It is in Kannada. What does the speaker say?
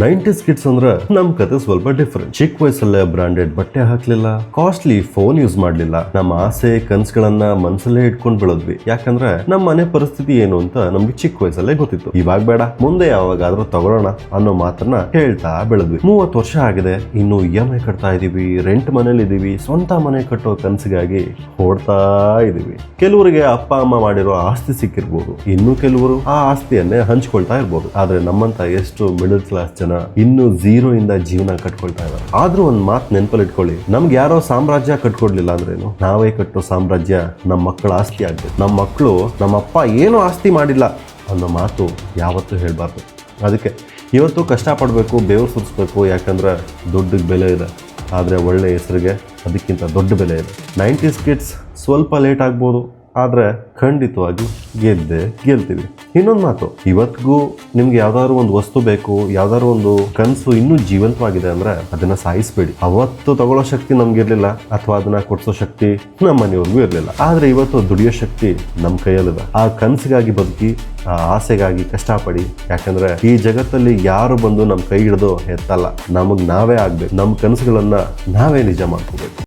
90s ಕಿಡ್ಸ್ ಅಂದ್ರೆ ನಮ್ ಕತೆ ಸ್ವಲ್ಪ ಡಿಫ್ರೆಂಟ್. ಚಿಕ್ಕ ವಯಸ್ಸಲ್ಲೇ ಬ್ರಾಂಡೆಡ್ ಬಟ್ಟೆ ಹಾಕ್ಲಿಲ್ಲ, ಕಾಸ್ಟ್ಲಿ ಫೋನ್ ಯೂಸ್ ಮಾಡ್ಲಿಲ್ಲ. ನಮ್ಮ ಆಸೆ ಕನ್ಸುಗಳನ್ನ ಮನ್ಸಲ್ಲೇ ಇಟ್ಕೊಂಡ್ ಬೆಳೆದ್ವಿ. ಯಾಕಂದ್ರೆ ನಮ್ಮ ಮನೆ ಪರಿಸ್ಥಿತಿ ಏನು ಅಂತ ನಮ್ಗೆ ಚಿಕ್ಕ ವಯಸ್ಸಲ್ಲೇ ಗೊತ್ತಿತ್ತು. ಇವಾಗ ಬೇಡ, ಮುಂದೆ ಯಾವಾಗಾದ್ರೂ ತಗೊಳ್ಳೋಣ ಅನ್ನೋ ಮಾತನ್ನ ಹೇಳ್ತಾ ಬೆಳೆದ್ವಿ. 30 ವರ್ಷ ಆಗಿದೆ, ಇನ್ನು EMI ಕಟ್ತಾ ಇದೀವಿ, ರೆಂಟ್ ಮನೇಲಿ ಇದೀವಿ, ಸ್ವಂತ ಮನೆ ಕಟ್ಟೋ ಕನ್ಸಿಗಾಗಿ ಓಡ್ತಾ ಇದೀವಿ. ಕೆಲವರಿಗೆ ಅಪ್ಪ ಅಮ್ಮ ಮಾಡಿರೋ ಆಸ್ತಿ ಸಿಕ್ಕಿರ್ಬೋದು, ಇನ್ನು ಕೆಲವರು ಆ ಆಸ್ತಿಯನ್ನೇ ಹಂಚ್ಕೊಳ್ತಾ ಇರ್ಬೋದು. ಆದ್ರೆ ನಮ್ಮಂತ ಎಷ್ಟು ಮಿಡಲ್ ಕ್ಲಾಸ್ ಜನ ಇನ್ನು 0 ಇಂದ ಜೀವನ ಕಟ್ಕೊಳ್ತಾ ಇದ್ದಾರೆ. ಆದ್ರೂ ಒಂದ್ ಮಾತು ನೆನಪಲ್ಲಿ ಇಟ್ಕೊಳ್ಳಿ, ನಮ್ಗೆ ಯಾರೋ ಸಾಮ್ರಾಜ್ಯ ಕಟ್ಕೊಡ್ಲಿಲ್ಲ ಅಂದ್ರೇನು, ನಾವೇ ಕಟ್ಟೋ ಸಾಮ್ರಾಜ್ಯ ನಮ್ಮ ಮಕ್ಕಳ ಆಸ್ತಿ ಆಗ್ಬೇಕು. ನಮ್ಮ ಮಕ್ಕಳು ನಮ್ಮಪ್ಪ ಏನೋ ಆಸ್ತಿ ಮಾಡಿಲ್ಲ ಅನ್ನೋ ಮಾತು ಯಾವತ್ತೂ ಹೇಳ್ಬಾರ್ದು. ಅದಕ್ಕೆ ಇವತ್ತು ಕಷ್ಟಪಡಬೇಕು, ಬೇವು ಸುರಿಸ್ಬೇಕು. ಯಾಕಂದ್ರೆ ದುಡ್ಡಿಗೆ ಬೆಲೆ ಇದೆ, ಆದರೆ ಒಳ್ಳೆ ಹೆಸರಿಗೆ ಅದಕ್ಕಿಂತ ದೊಡ್ಡ ಬೆಲೆ ಇದೆ. 90s ಕಿಡ್ಸ್ ಸ್ವಲ್ಪ ಲೇಟ್ ಆಗ್ಬೋದು, ಆದರೆ ಖಂಡಿತವಾಗಿ ಗೆಲ್ತೀವಿ. ಇನ್ನೊಂದು ಮಾತು, ಇವತ್ತಿಗೂ ನಿಮ್ಗೆ ಯಾವ್ದಾದ್ರು ಒಂದು ವಸ್ತು ಬೇಕು, ಯಾವ್ದಾದ್ರು ಒಂದು ಕನಸು ಇನ್ನೂ ಜೀವಂತವಾಗಿದೆ ಅಂದ್ರೆ ಅದನ್ನ ಸಾಯಿಸ್ಬೇಡಿ. ಅವತ್ತು ತಗೊಳ್ಳೋ ಶಕ್ತಿ ನಮ್ಗೆ ಇರ್ಲಿಲ್ಲ, ಅಥವಾ ಅದನ್ನ ಕೊಡ್ಸೋ ಶಕ್ತಿ ನಮ್ಮ ಮನೆಯವ್ರಿಗೂ ಇರ್ಲಿಲ್ಲ. ಆದ್ರೆ ಇವತ್ತು ದುಡಿಯೋ ಶಕ್ತಿ ನಮ್ಮ ಕೈಯಲ್ಲಿದೆ. ಆ ಕನಸಿಗಾಗಿ ಬದುಕಿ, ಆ ಆಸೆಗಾಗಿ ಕಷ್ಟಪಡಿ. ಯಾಕಂದ್ರೆ ಈ ಜಗತ್ತಲ್ಲಿ ಯಾರು ಬಂದು ನಮ್ಮ ಕೈ ಹಿಡಿದು ಎತ್ತಲ್ಲ, ನಮಗ್ ನಾವೇ ಆಗ್ಬೇಕು. ನಮ್ಮ ಕನಸುಗಳನ್ನ ನಾವೇ ನಿಜ ಮಾಡ್ಕೋಬೇಕು.